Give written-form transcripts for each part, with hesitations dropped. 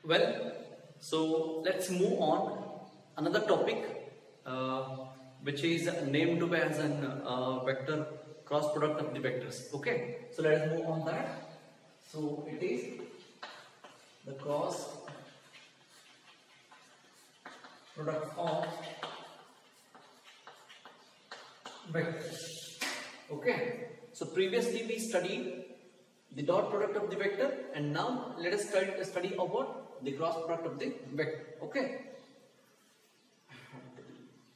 Well, so let's move on another topic, which is named to be as an vector cross product of the vectors. Okay, so let us move on that. So it is the cross product of vectors. Okay, so previously we studied the dot product of the vector, and now let us study about the cross product of the vector. Okay.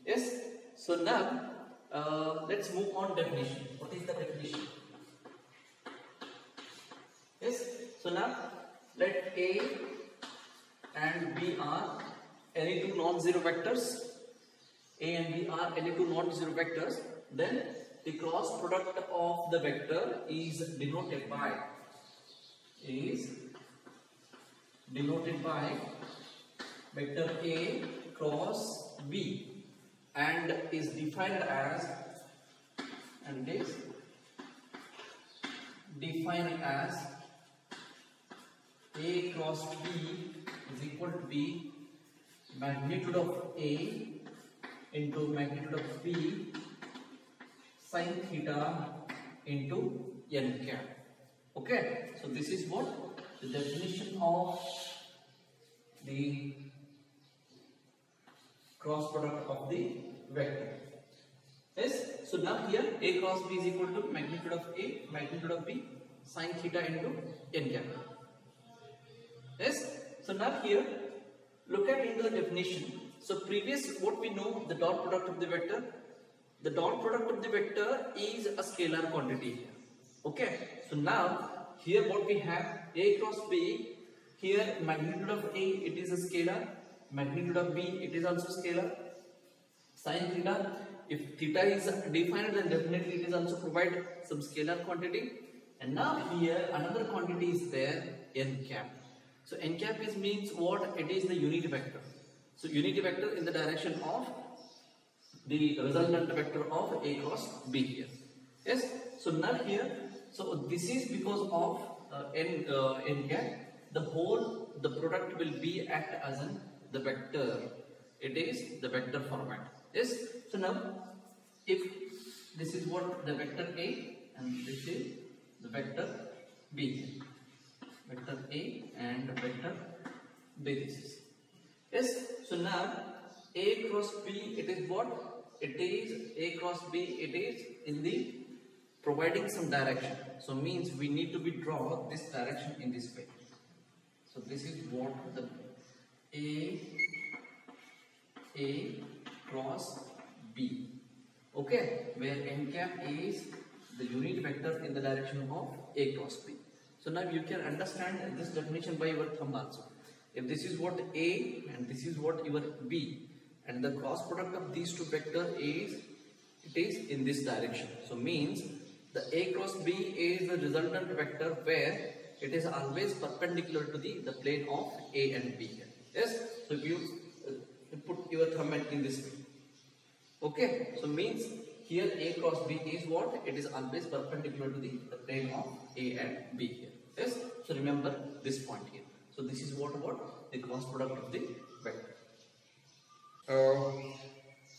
Yes. So now let's move on definition. What is the definition? Yes. So now let A and B are any two non-zero vectors. A and B are any two non-zero vectors. Then the cross product of the vector is denoted by vector A cross B and is defined as A cross B is equal to be magnitude of A into magnitude of B sin theta into n cap. Okay, so this is what the definition of the cross product of the vector. Yes, so now here A cross B is equal to magnitude of A, magnitude of B, sin theta into n cap. Yes, so now here look at into the definition. So previous what we know, the dot product of the vector. The dot product of the vector is a scalar quantity here. Okay, so now here what we have, A cross B, here magnitude of A it is a scalar, magnitude of B it is also scalar, sin theta, if theta is defined then definitely it is also provide some scalar quantity. And now here another quantity is there, n cap. So n cap is means what? It is the unit vector. So unit vector in the direction of the resultant vector of A cross B here. Yes. So now here, so this is because of n cap. The product will be act as the vector. It is the vector format. Yes. So now, if this is what the vector A and this is the vector B, vector A and vector B. This is. Yes. So now A cross B, it is what? It is A cross B, it is in the providing some direction. So means we need to be draw this direction in this way. So this is what the A cross B. Okay, where n cap is the unit vector in the direction of A cross B. So now you can understand this definition by your thumb also. If this is what A and this is what your B, and the cross product of these two vectors is in this direction. So means the A cross B is the resultant vector where it is always perpendicular to the plane of A and B here. Yes. So if you put your thumb in this way. Okay. So means here A cross B is what? It is always perpendicular to the plane of A and B here. Yes. So remember this point here. So this is what about the cross product of the vector.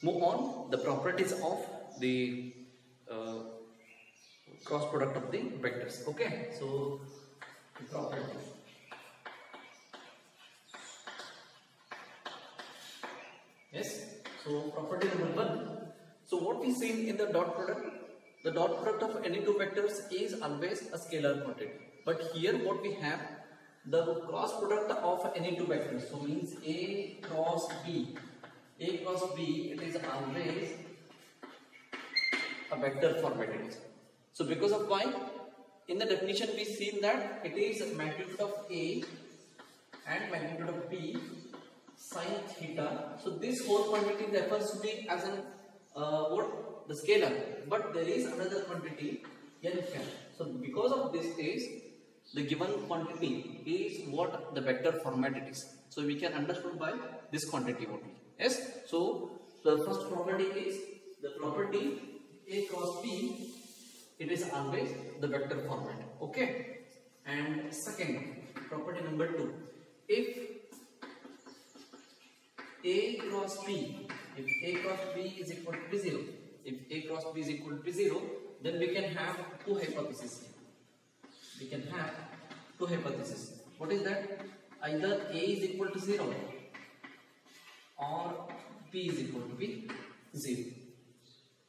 Move on the properties of the cross product of the vectors. Okay, so the properties. Yes, so property number 1. So what we see in the dot product, the dot product of any two vectors is always a scalar quantity. But here what we have, the cross product of any two vectors. So means A cross B. A cross B, it is always a vector format. So because of why? In the definition we seen that it is magnitude of A and magnitude of B sin theta. So this whole quantity refers to be as an what? The scalar. But there is another quantity n cap. So because of this is the given quantity is what the vector format it is. So we can understood by this quantity only. Yes. So the first property is the property A cross B. It is always the vector format. Okay. And second property number 2. If A cross B, if A cross B is equal to be 0, if A cross B is equal to be 0, then we can have two hypotheses here. We can have two hypotheses. What is that? Either A is equal to 0 or B is equal to be 0.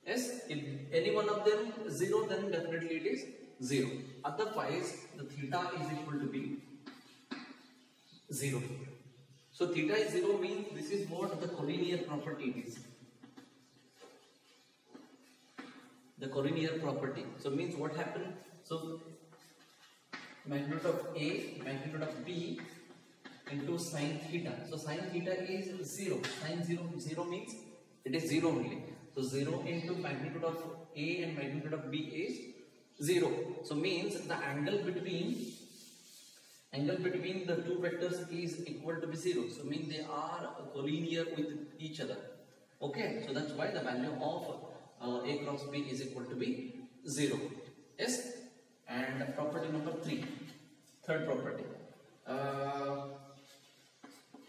Yes, if any one of them is 0, then definitely it is 0. Otherwise, the theta is equal to be 0 here. So theta is 0 means this is what the collinear property is. The collinear property. So means what happened? So magnitude of A, magnitude of B into sine theta. So sine theta is 0. Sine 0 means it is 0 only. So 0 into magnitude of A and magnitude of B is 0. So means the angle between the two vectors is equal to be 0. So means they are collinear with each other. Okay. So that's why the value of A cross B is equal to be 0. Yes. And property number 3. Third property.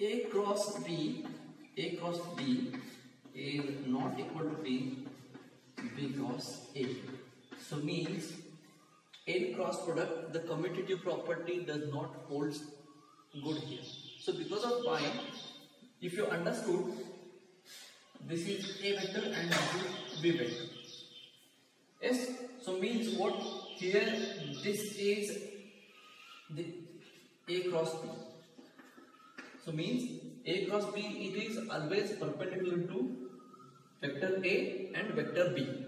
A cross B is not equal to B cross A. So means N cross product, the commutative property does not hold good here. So because of why, if you understood, this is A vector and this is B vector. Yes. So means what here? This is the A cross B. So means A cross B, it is always perpendicular to vector A and vector B.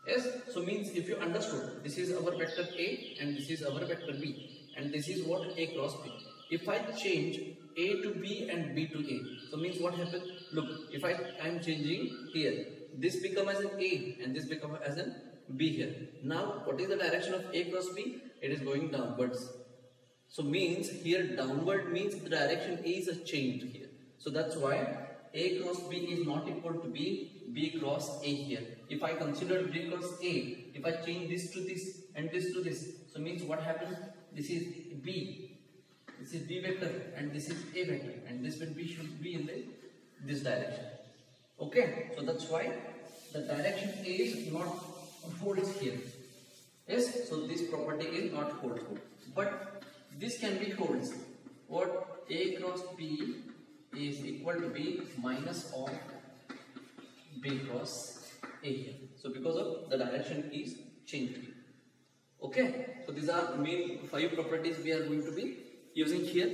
Yes. So means if you understood, this is our vector A and this is our vector B, and this is what A cross B. If I change A to B and B to A, so means what happens? Look, if I am changing here, this become as an A and this become as an B here. Now what is the direction of A cross B? It is going downwards. So means here downward means the direction is a change here. So that's why A cross B is not equal to B cross A here. If I consider B cross A, if I change this to this and this to this, so means what happens? This is B vector and this is A vector, and this will be should be in this direction. Okay, so that's why the direction A is not holds here. Yes, so this property is not holds, but this can be holds. What? A cross B is equal to B minus of B cross A here. So because of the direction is changed here. Okay, so these are main 5 properties we are going to be using here.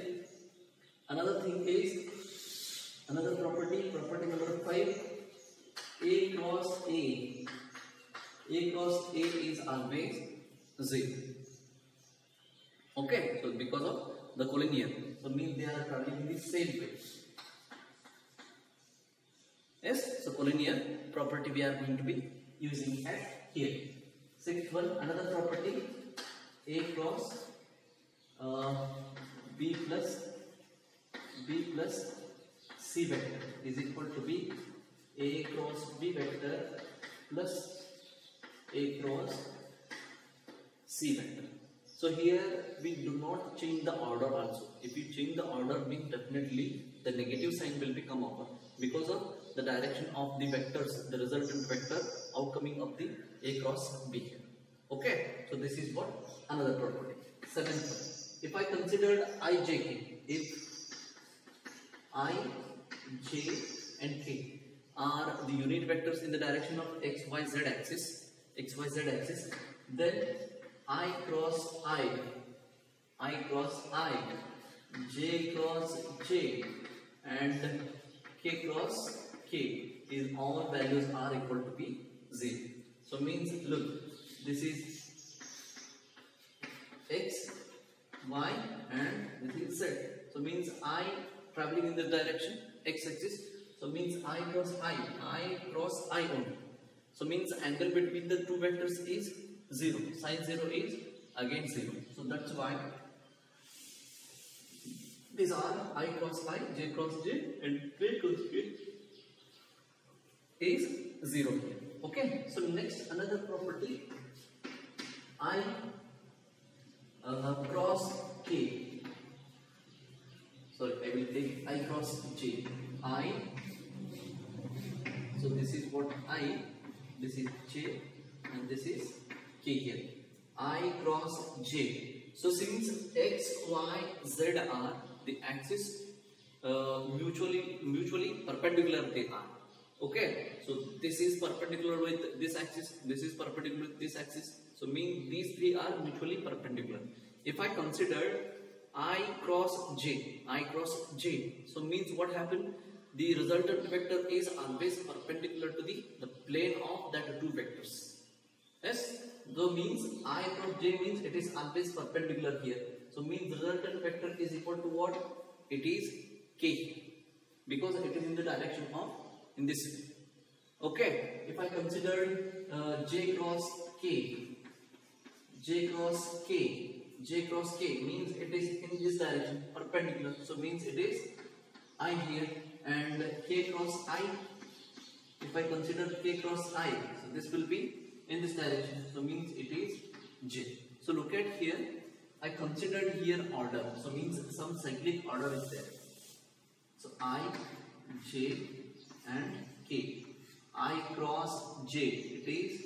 Another thing is, another property number 5, A cross A. A cross A is always 0. Okay, so because of the collinear, so means they are traveling in the same way. Yes, so collinear property we are going to be using at here. Sixth one, another property, A cross B plus C vector is equal to be A cross B vector plus A cross C vector. So here we do not change the order also. If you change the order, means definitely the negative sign will become over because of the direction of the vectors, the resultant vector outcoming of the A cross B here. Okay, so this is what another property. Seventh one. If I considered I, J, K, if I, J and K are the unit vectors in the direction of X, Y, Z axis, then I cross I, J cross J and K cross K is all values are equal to be 0. So means look, this is X, Y and this is Z. So means I traveling in this direction, X axis. So means I cross I only. So means angle between the two vectors is 0. Sin 0 is again 0. So that's why these are I cross I, J cross J and K cross K is 0 here. Okay. So next another property, I cross K. sorry, I will take I cross j. I, so this is what I, this is j, and this is k here. I cross j. So since x, y, z are the axis mutually perpendicular they are. Okay, so this is perpendicular with this axis, this is perpendicular with this axis. So mean these three are mutually perpendicular. If I consider I cross j, so means what happened? The resultant vector is always perpendicular to the plane of that two vectors. Yes, so means I cross j means it is always perpendicular here. So means resultant vector is equal to what? It is k, because it is in the direction of in this way. Okay, if I consider j cross k means it is in this direction perpendicular. So means it is I here, and k cross I. If I consider k cross I, so this will be in this direction. So means it is j. So look at here. I considered here order. So means some cyclic order is there. So I, j, and k. I cross j, it is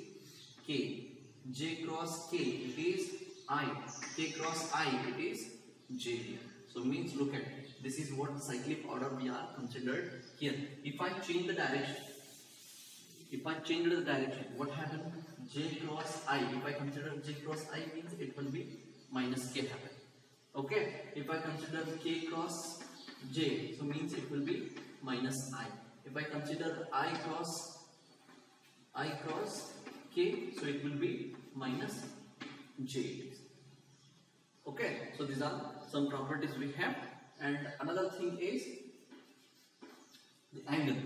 k. J cross k, it is I. K cross I, it is j here. So means look at it. This is what cyclic order we are considered here. If I change the direction, what happened? J cross I. If I consider j cross I means it will be minus k happen. Okay. If I consider k cross j, so means it will be minus I. If I consider I cross k, so it will be minus j. Okay, so these are some properties we have, and another thing is the angle.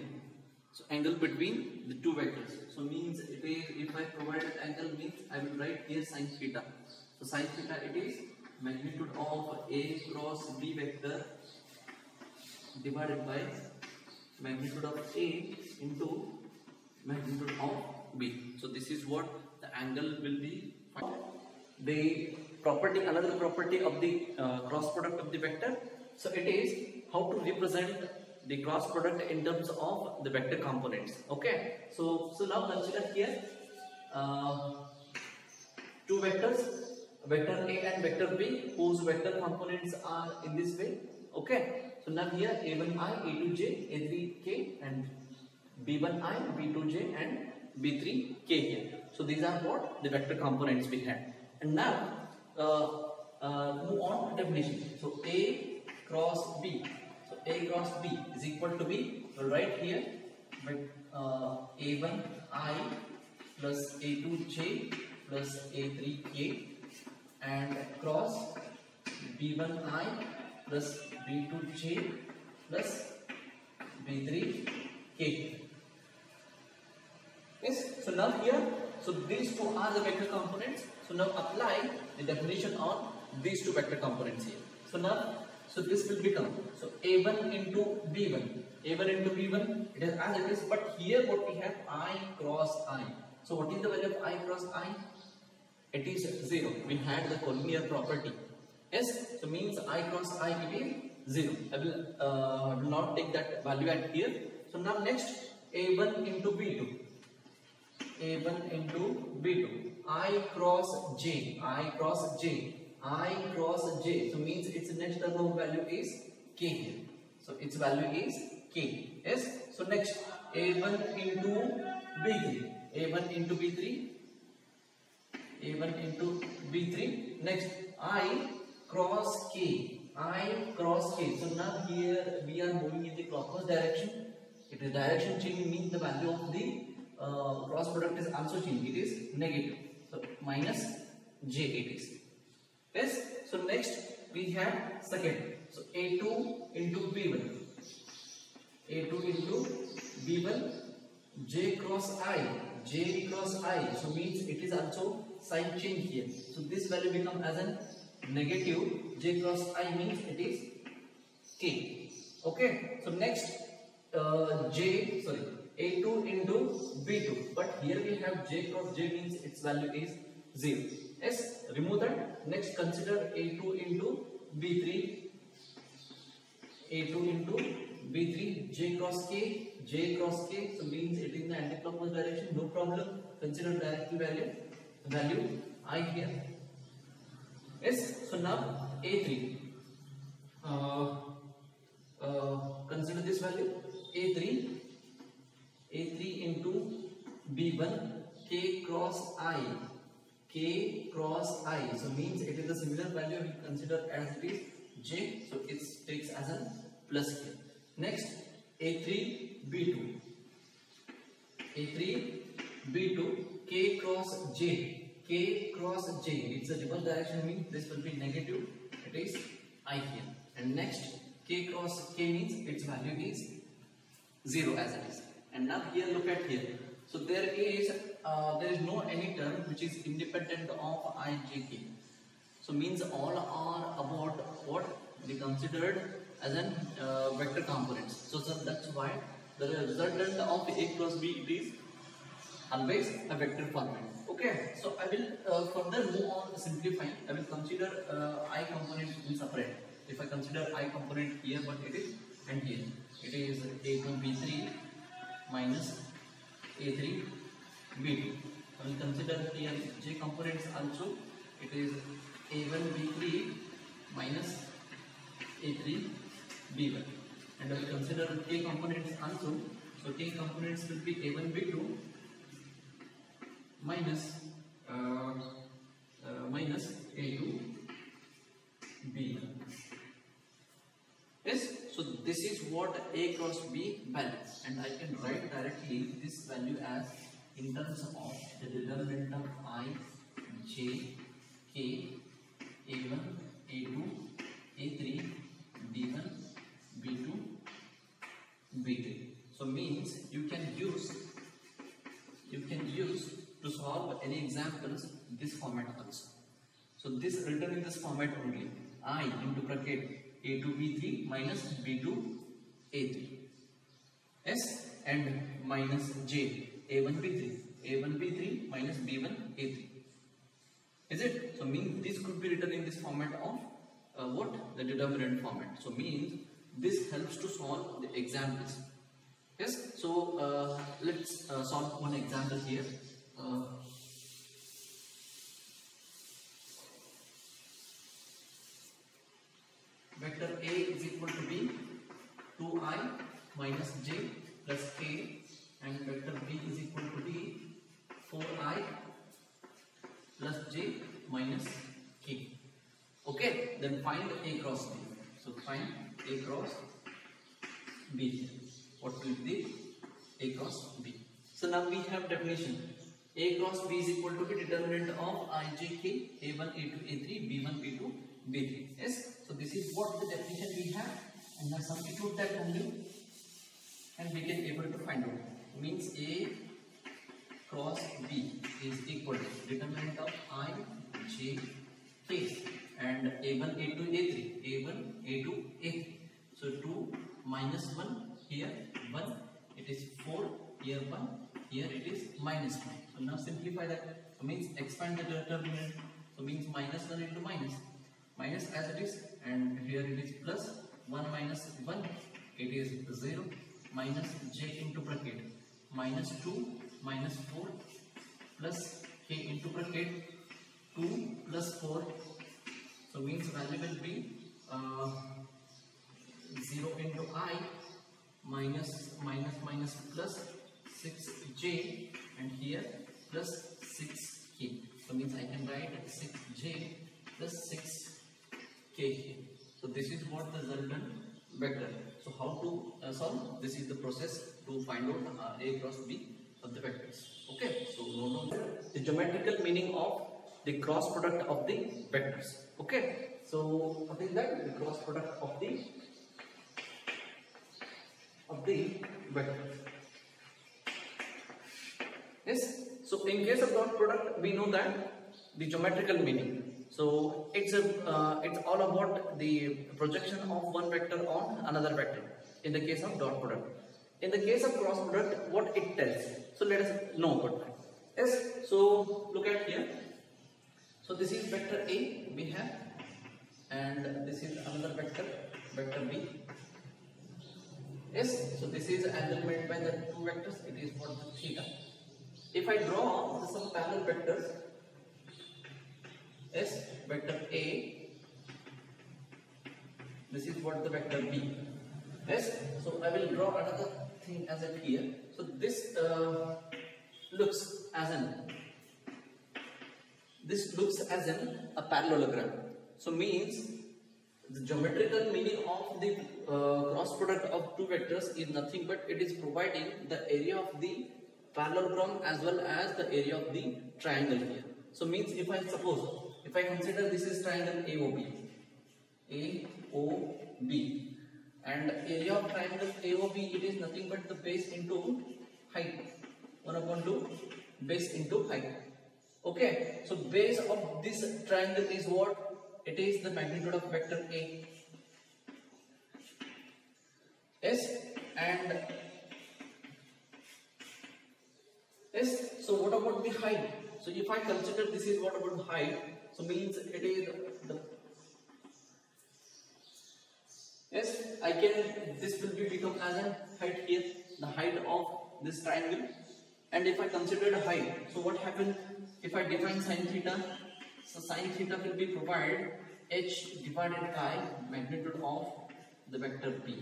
So angle between the two vectors. So means it is, if I provide an angle means I will write here sin theta. So sin theta it is magnitude of a cross b vector divided by magnitude of a into magnitude of b. So this is what the angle will be. The property, another property of the cross product of the vector. So it is how to represent the cross product in terms of the vector components. Okay. So now consider here two vectors, vector A and vector B, whose vector components are in this way. Okay. So now here A1i, A2j, A3k, and B1i, B2j, and B3k here. So these are what the vector components we had. And now move on to definition. So A cross B. So A cross B is equal to B. So right here, A1i plus A2j plus A3k, and cross B1i plus B2j plus B3k. Yes. So now here, so these two are the vector components. So now apply the definition on these two vector components here. So now, so this will become, so A1 into B1. A1 into B1, it is as it is, but here what we have, I cross I. So what is the value of I cross I? It is 0. We had the collinear property. Yes, so means I cross I it is 0. I will not take that value at here. So now next, A1 into B2. A1 into B2. I cross J. I cross J. I cross J. So means its next term of value is K here. So its value is K. Yes. So next, A1 into B3. A1 into B3. A1 into B3. Next, I cross K. I cross K. So now here we are moving in the clockwise direction. It is direction change means the value of the cross product is also changed. It is negative. So minus J it is. Yes. So next we have second. So A2 into B1. A2 into B1. J cross I. J cross I. So means it is also sign change here. So this value become as a negative. J cross I means it is K. Okay. So next A2 into B2. But here we have J cross J means its value is 0. Yes. Remove that. Next consider A2 into B3. A2 into B3 J cross K, so means it is in the anti-clockwise direction, no problem. Consider directly value I here. Yes, so now A3. Consider this value A3 into B1 K cross I, so means it is a similar value we consider as it is J, so it takes as a plus K. Next A3 B2 K cross J, it's a reverse direction, means this will be negative, it is I here. And next K cross K means its value is 0 as it is. And now here look at here. So there is no any term which is independent of I, J, K. So means all are about what they considered as an vector components. So that's why the resultant of A cross B, it is always a vector format. Okay. So I will further move on simplifying. I will consider I component in separate. If I consider I component here, what it is, and here it is A2 B3 minus A3 B2. I will consider here J components also. It is A1 B3 minus A3 B1. And I will consider K components also. So K components will be A1 B2 minus A2 B1. Yes, so this is what A cross B value, and I can write directly this value as in terms of the determinant of I, J, K, A1, A2, A3, B1, B2, B3. So means you can use to solve any examples this format also. So this written in this format only, I into bracket A2 B3 minus B2 A3. Yes, and minus J A1 B3 minus B1 A3. Is it? So means this could be written in this format of what? The determinant format. So means this helps to solve the examples. Yes, so let's solve one example here. Vector A is equal to B 2I minus J plus K, and vector B is equal to B 4I plus J minus K. Okay, then find A cross B. So find A cross B. What will be A cross B? So now we have definition. A cross B is equal to the determinant of I, J, K, A1, A2, A3, B1, B2, B3. Yes. So this is what the definition we have, and now substitute that value, and we can able to find out. Means A cross B is equal to determinant of I, J, K, and A1, A2, A3, A1, A2, A3. So 2 minus 1 here 1, it is 4 here 1, here it is minus 1. So now simplify that. So means expand the determinant. So means minus 1 into minus as it is, and here it is plus 1 minus 1, it is 0, minus J into bracket minus 2 minus 4 plus K into bracket 2 plus 4. So means value will be 0 into I minus plus 6J, and here plus 6K. So means I can write 6J plus 6K here. So this is what the resultant vector. So how to solve? This is the process to find out A cross B of the vectors. Okay, so note down the geometrical meaning of the cross product of the vectors. Okay, so what is that? The cross product of the vectors. Yes. So in case of dot product, we know that the geometrical meaning. So it's all about the projection of one vector on another vector. In the case of dot product. In the case of cross product, what it tells. So let us know about that. Yes. So look at here. So this is vector A we have, and this is another vector, vector B. Yes, so this is angle made by the two vectors. It is what the theta. If I draw some parallel vectors, yes, vector A, this is what the vector B. Yes, so I will draw another thing as it here. So this looks as a parallelogram. So means the geometrical meaning of the cross product of two vectors is nothing but it is providing the area of the parallelogram as well as the area of the triangle here. So means if I consider this is triangle AOB, and area of triangle AOB, it is nothing but the base into height, 1/2 base into height. Okay, so base of this triangle is what? It is the magnitude of vector A. Yes, and yes, so what about the height? So if I consider this is what about the height, so means it is the, yes, this will be become as a height here, the height of this triangle. And if I consider the height, so what happens if I define sin theta? So sin theta will be provided h divided by magnitude of the vector B.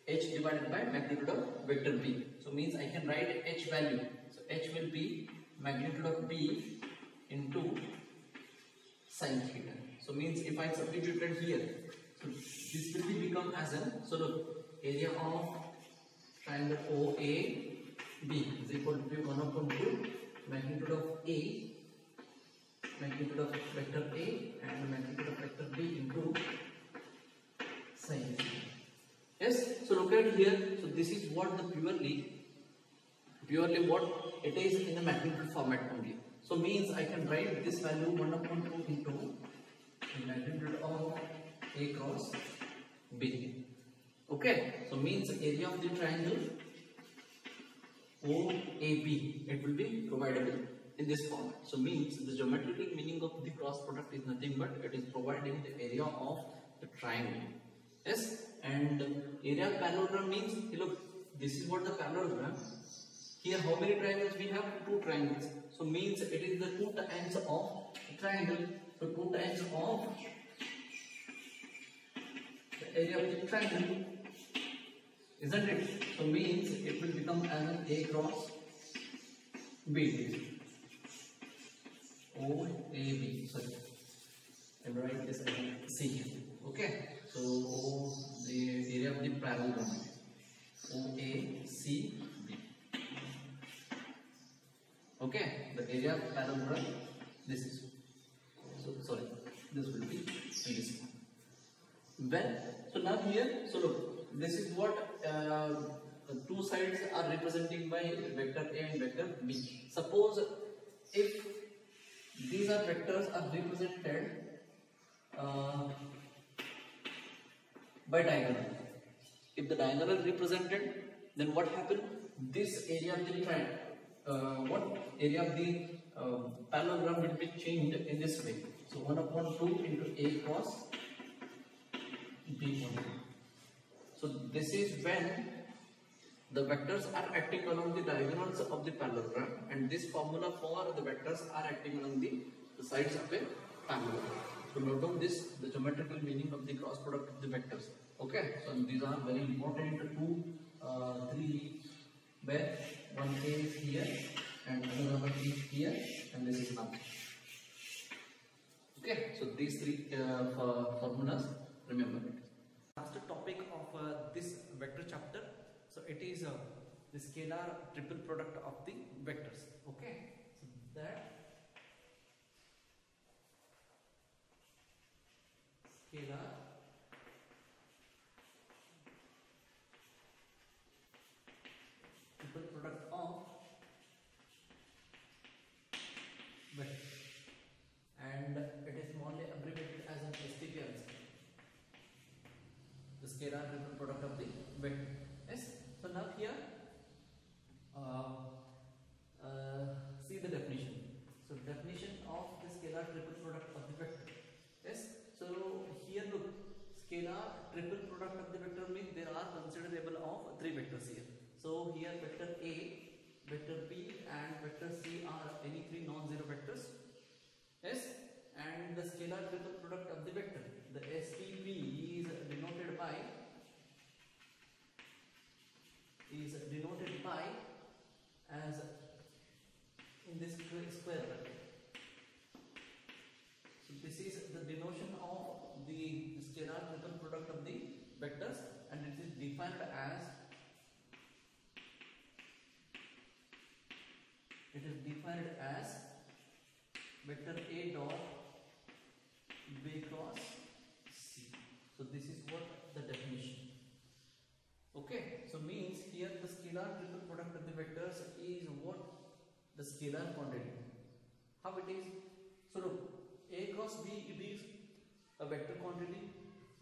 H divided by magnitude of vector B. So means I can write h value. So h will be magnitude of B into sin theta. So means if I substituted here, so this will be become as a, so look, area of triangle OAB is equal to 1/2 magnitude of A, magnitude of vector A and magnitude of vector B into sin theta. Yes, so look at here. So this is what the purely what it is in the magnitude format only. So means I can write this value 1/2 into the magnitude of A cross B. Okay, so means area of the triangle OAB, it will be providable in this format. So means the geometrical meaning of the cross product is nothing but it is providing the area of the triangle. Yes, and area of parallelogram means, look, this is what the parallelogram. Here how many triangles we have? Two triangles. So means it is the two ends of the triangle. So two ends of the area of the triangle, isn't it? So means it will become as an A cross B. OAB. Sorry, I will write this as C. Okay. So the area of the parallelogram OACB. Okay, the area of parallelogram, this is, so sorry, this will be in this one. Well, so now here, so look, this is what the two sides are representing by vector A and vector B. Suppose if these are vectors are represented by diagonal. If the diagonal is represented, then what happens? This area of the triangle, what area of the parallelogram will be changed in this way. So 1/2 into A cross B. So this is when the vectors are acting along the diagonals of the parallelogram, and this formula for the vectors are acting along the sides of a parallelogram. So note down this, the geometrical meaning of the cross product of the vectors. Okay, so these are very important. 2, 3, where one is here and another one is here, and this is up. Okay, so these three formulas, remember it. Last topic of this vector chapter. So it is the scalar triple product of the vectors. Okay, so that scalar triple product of vectors, and it is smallly abbreviated as an STP. The scalar triple product of the vector. Yes. So now here, see the definition. So definition of the scalar triple product of the vector. Yes. So here look, scalar triple product of the vector means there are considerable vectors here. So here vector A, vector B and vector C are any three non-zero vectors. Yes, and the scalar triple product of the vector, the STP is denoted by as in this square bracket. So this is the denotation of the scalar triple product of the vectors, and it is defined as vector A dot B cross C. So this is what the definition. Okay, so means here the scalar triple product of the vectors is what? The scalar quantity. How it is? So look, A cross B, it is a vector quantity,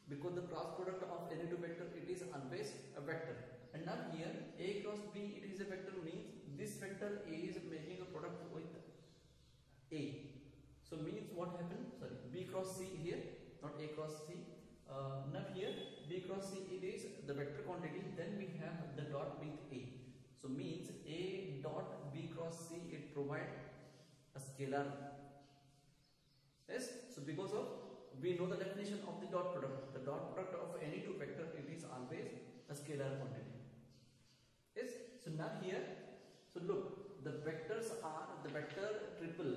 because the cross product of any two vector, it is always a vector. And now here A cross B, it is a vector, means this vector A is making a product with A. So means what happened? Sorry, B cross C here, not A cross C. Now here B cross C, it is the vector quantity, then we have the dot with A. So means A dot B cross C, it provide a scalar. Yes, so because of we know the definition of the dot product. The dot product of any two vector, it is always a scalar quantity. Yes, so now here, so look, the vectors are the vector triple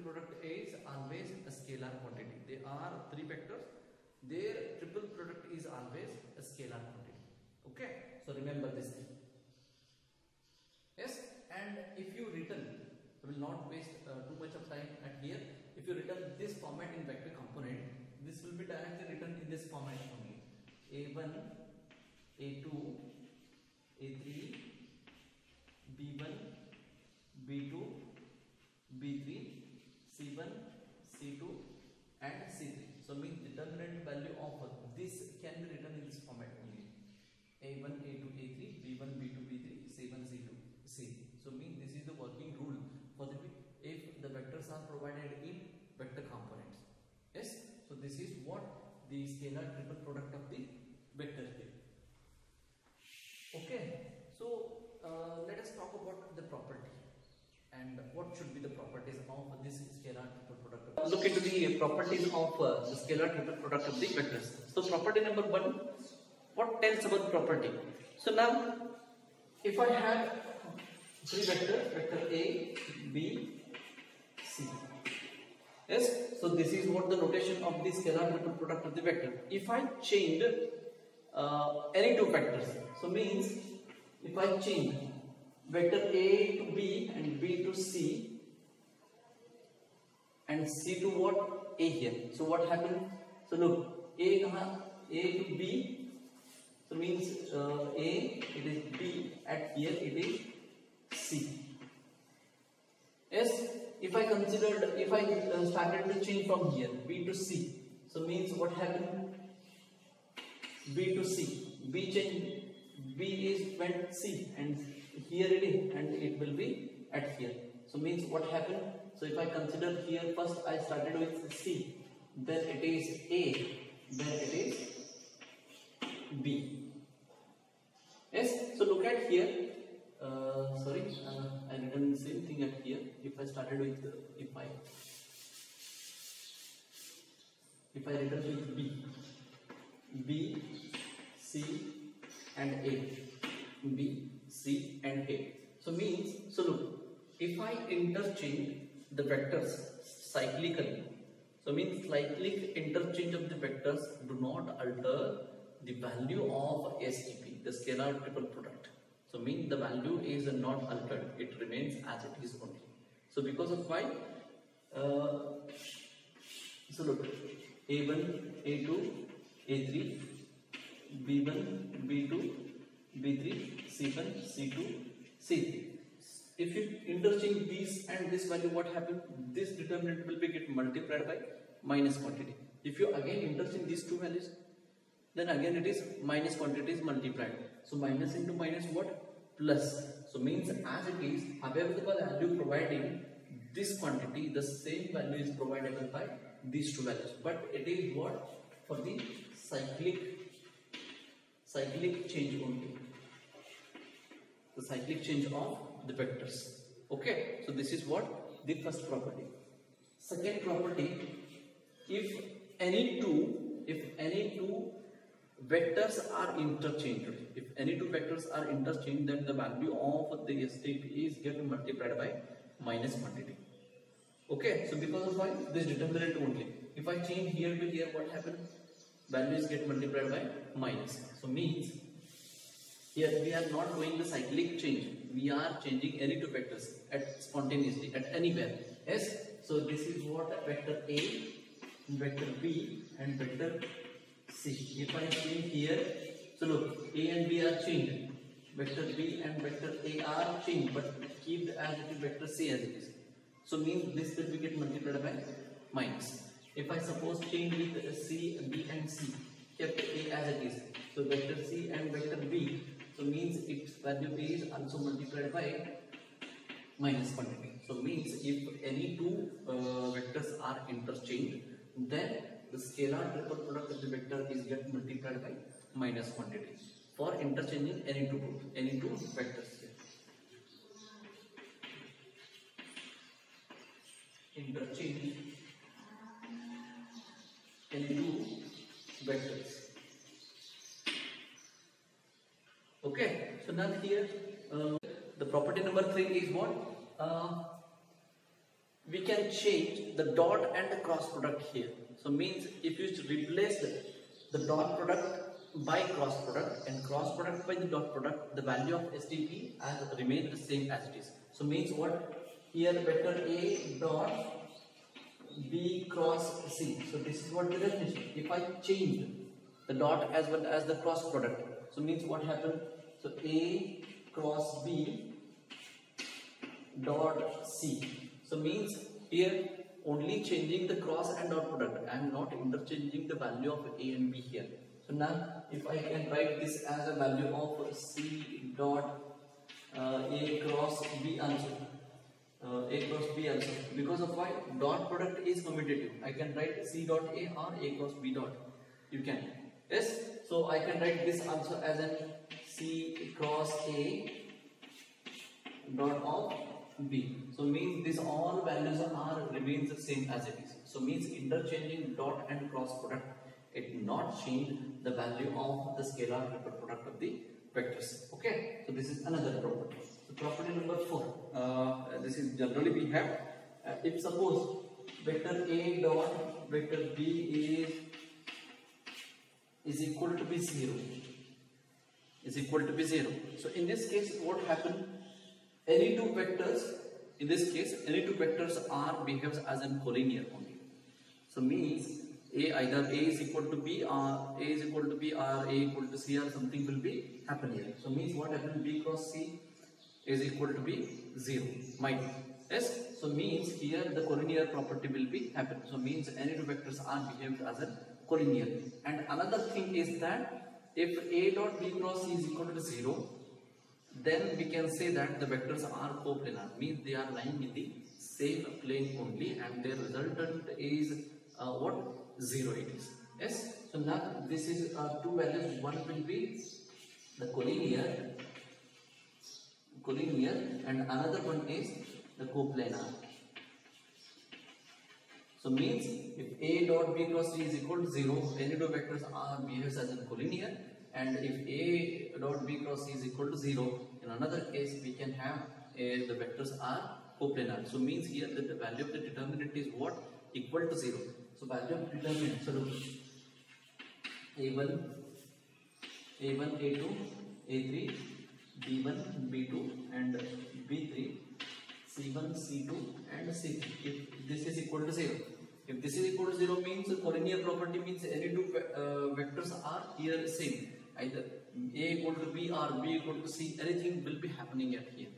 product is always a scalar quantity. There are three vectors, their triple product is always a scalar quantity. Okay, so remember this thing. Yes, and if you written, I will not waste too much of time at here. If you written this format in vector component, this will be directly written in this format only. A1, A2, A3, B1, B2, B3, C1, C2 and C3. So means determinant value of this can be written in this format only. A1, A2, A3, B1, B2, B3, C1, C2, C3. So means this is the working rule for the if the vectors are provided in vector components. Yes, so this is what the scalar triple product of the vector is. Okay, so let us talk about the property and what should be the properties of this scalar triple product. Look into the properties of the scalar triple product of the vectors. So property number 1, what tells about property? So now if I have three vectors, vector A, B, C. Yes, so this is what the notation of the scalar triple product of the vector. If I change any two vectors, so means if I change vector A to B and B to C and C to what? A here. So what happened? So look, A to B. So means A, it is B, at here it is C. Yes, if I started to change from here B to C, so means what happened? B to C, B change, B is went C and here it is and it will be at here. So means what happened? So if I consider here, first I started with C, then it is A, then it is B. Yes, so look at here. Sorry, I written the same thing at here. If I started with if I written with B, C and A, B, C and A. So means, so look, if I interchange the vectors cyclically, so means cyclic interchange of the vectors do not alter the value of STP, the scalar triple product. So means the value is not altered, it remains as it is only. So because of why? So look, A1, A2, A3, B1, B2, B3, C1, C2, C3. If you interchange these and this value, what happens? This determinant will be get multiplied by minus quantity. If you again interchange these two values, then again it is minus quantity is multiplied. So minus into minus what? Plus. So means as it is, however the value providing this quantity, the same value is providable by these two values. But it is what? For the cyclic cyclic change only. The cyclic change of the vectors. Okay, so this is what the first property. Second property, if any two vectors are interchanged, then the value of the STP is get multiplied by minus quantity. Okay, so because of why this determinant only. If I change here with here, what happens? Values get multiplied by minus. So means here we are not doing the cyclic change. We are changing any two vectors at spontaneously at anywhere. Yes. So this is what vector A, vector B, and vector C. If I change here, so look, A and B are changed. Vector B and vector A are changed, but keep as it is vector C as it is. So means this will be get multiplied by minus. If I suppose change with C, B and C, kept A as it is. So vector C and vector B, so means its value is also multiplied by minus quantity. So means if any two vectors are interchanged, then the scalar triple product of the vector is get multiplied by minus quantity for interchanging any two vectors here. Interchange any two vectors. Okay, so now here the property number 3 is what? We can change the dot and the cross product here. So means if you replace the dot product by cross product and cross product by the dot product, the value of STP has remained the same as it is. So means what? Here vector A dot B cross C. So this is what the definition. If I change the dot as well as the cross product, so means what happened? So A cross B dot C. So means here only changing the cross and dot product. I am not interchanging the value of A and B here. So now if I can write this as a value of C dot A cross B answer. A cross B also, because of why dot product is commutative. I can write C dot A or A cross B dot. You can. Yes. So I can write this answer as an C cross A dot of B. So means this all values are remains the same as it is. So means interchanging dot and cross product, it not change the value of the scalar triple product of the vectors. Okay. So this is another property. Property number 4. This is generally we have. If suppose vector A dot vector B is equal to be 0. Is equal to be 0. So in this case, what happen? Any two vectors. In this case, any two vectors are behaves as an collinear only. So means either A is equal to B or A is equal to B or A equal to C or something will be happen here. So means what happen? B cross C is equal to be 0. Might be. Yes. So means here the collinear property will be happen. So means any two vectors are behaved as a collinear. And another thing is that if A dot B cross C is equal to 0, then we can say that the vectors are coplanar. Means they are lying in the same plane only, and their resultant is what? 0 it is. Yes. So now this is two values. One will be the collinear, and another one is the coplanar. So means if A dot B cross C is equal to 0, any two vectors are behaves as a collinear, and if A dot B cross C is equal to 0, in another case we can have the vectors are coplanar. So means here that the value of the determinant is what? Equal to 0. So value of determinant, so look, A1, A2, A3, B1, B2 and B3, C1, C2 and C3. If this is equal to 0. If this is equal to 0 means collinear property means any two vectors are here same. Either A equal to B or B equal to C, anything will be happening at here.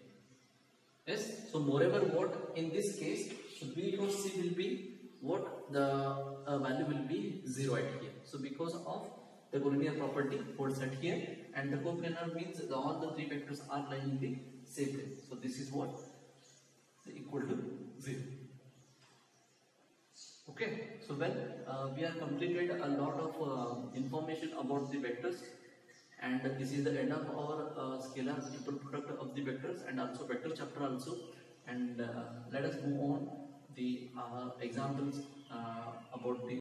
Yes. So moreover what in this case, so B cross C will be what? The value will be 0 at here. So because of the collinear property holds at here, and the coplanar means all the three vectors are lying in the same plane. So this is what? Equal to 0. Okay. So well, we have completed a lot of information about the vectors, And this is the end of our scalar triple product of the vectors and also vector chapter also. And let us move on the examples about the